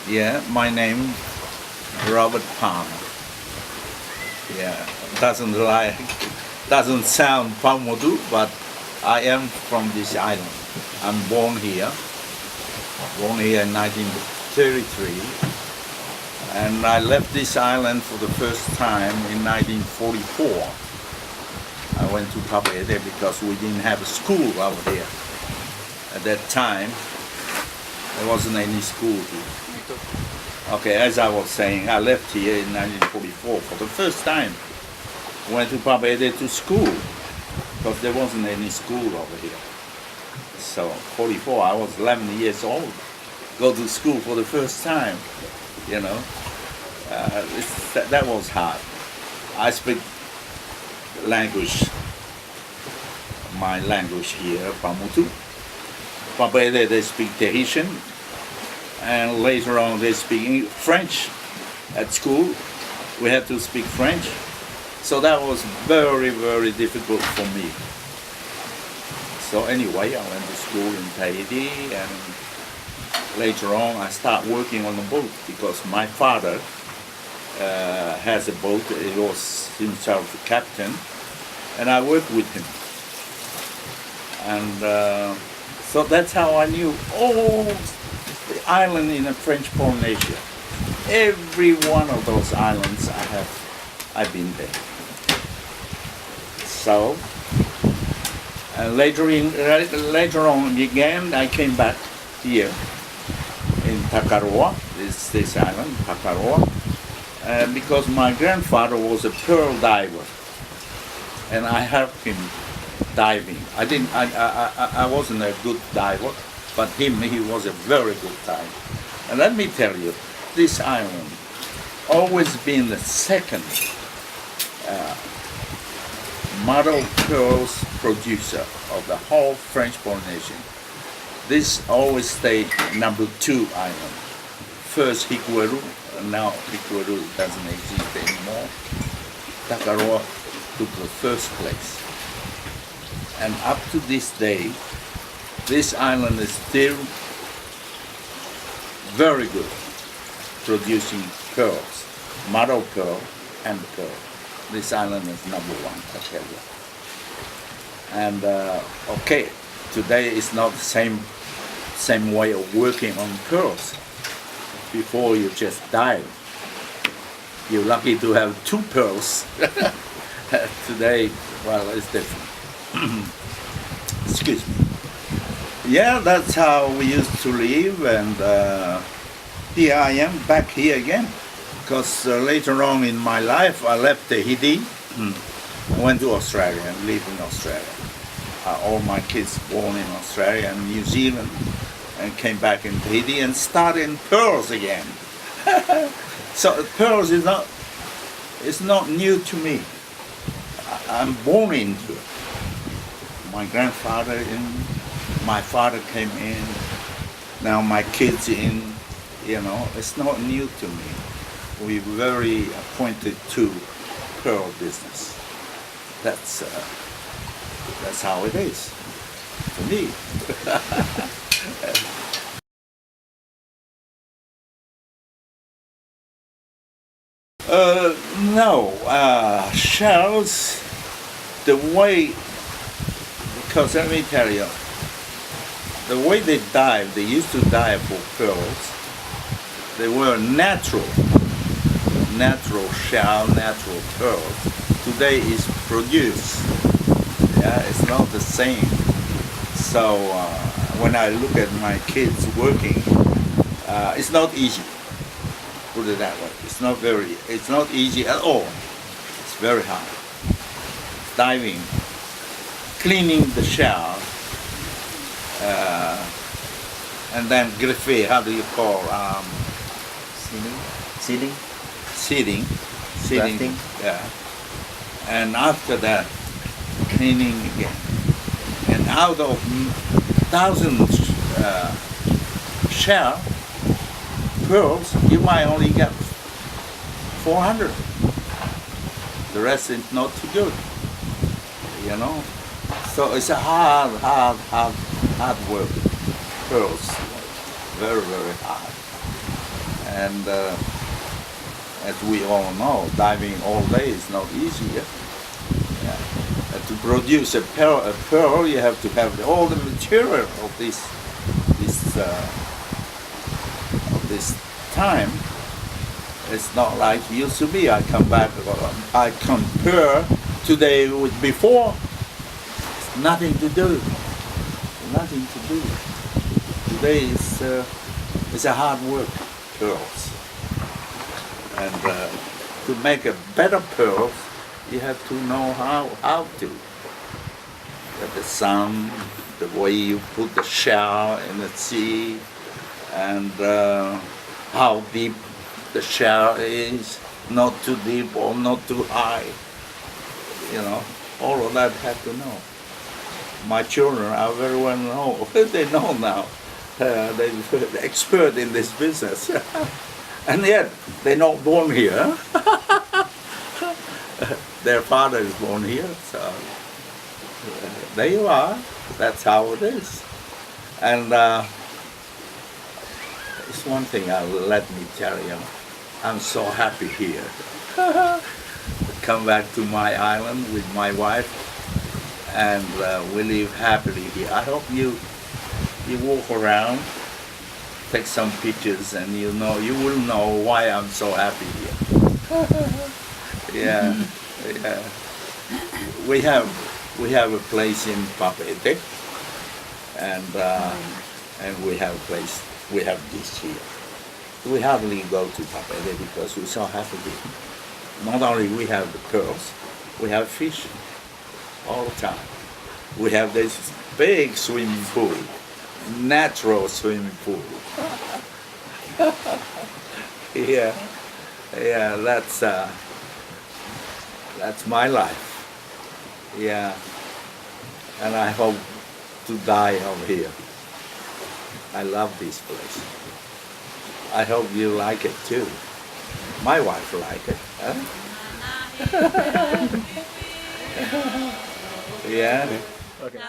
Yeah, my name Robert Palmer. Yeah, doesn't sound Paumotu, but I am from this island. I'm born here in 1933, and I left this island for the first time in 1944. I went to Papede because we didn't have a school over here. At that time, there wasn't any school here. Okay, as I was saying, I left here in 1944 for the first time. Went to Papede to school because there wasn't any school over here. So 44, I was 11 years old. Go to school for the first time, you know. That was hard. I speak my language here, Pamutu. Papede, they speak Tahitian, and later on they speak French at school. We had to speak French. So that was very, very difficult for me. So anyway, I went to school in Tahiti, and later on I started working on the boat because my father has a boat. He was himself the captain, and I worked with him. And so that's how I knew all the island in the French Polynesia. Every one of those islands I've been there. So later on again, I came back here in Takaroa, this island, Takaroa, because my grandfather was a pearl diver, and I helped him diving. I wasn't a good diver, but he was a very good diver. And let me tell you, this island always been the second mother pearls producer of the whole French Polynesia. This always stayed number 2 island. First Hikueru, now Hikueru doesn't exist anymore. Takaroa took the first place. And up to this day, this island is still very good, producing pearls, mother pearl and pearl. This island is number 1, I tell you. And okay, today is not the same way of working on pearls. Before you just dive. You're lucky to have 2 pearls. Today, well, it's different. Excuse me. Yeah, that's how we used to live, and here I am back here again. Because later on in my life, I left Tahiti, went to Australia and lived in Australia. All my kids born in Australia and New Zealand, and came back in Tahiti and started in pearls again. So pearls is not new to me. I'm born into it. My grandfather in, my father came in, now my kids in, you know, it's not new to me. We're very appointed to pearl business. That's how it is for me. No, shells, the way, because let me tell you, the way they used to dive for pearls, they were natural shell, natural pearls. Today is produced. Yeah, it's not the same. So when I look at my kids working, it's not easy. Put it that way. It's not easy at all. It's very hard. Diving, cleaning the shell, and then greffe, how do you call, seeding, Grafting. yeah. And after that, cleaning again. And out of thousands shell pearls, you might only get 400. The rest is not too good, you know. So it's a hard work. Pearls, very, very hard. And as we all know, diving all day is not easy. Yeah? To produce a pearl, you have to have all the material of this time. It's not like it used to be. I compare today with before. It's nothing to do. Nothing to do. Today it's a hard work, pearls. And to make a better pearl, you have to know how to. The sun, the way you put the shell in the sea, and how deep the shell is, not too deep or not too high. You know, all of that have to know. My children are very well know. They know now. They're expert in this business. And yet, they're not born here. Their father is born here, so there you are. That's how it is. And it's one thing, let me tell you, I'm so happy here. Come back to my island with my wife, and we live happily here. I hope you walk around, take some pictures, and you will know why I'm so happy here. Yeah. We have a place in Papeete, and we have this here. We hardly go to Papeete because we're so happy here. Not only we have the pearls, we have fish all the time. We have this big swimming pool, natural swimming pool. Yeah, that's my life. Yeah, and I hope to die over here. I love this place. I hope you like it too. My wife like it. Huh? Yeah. Okay.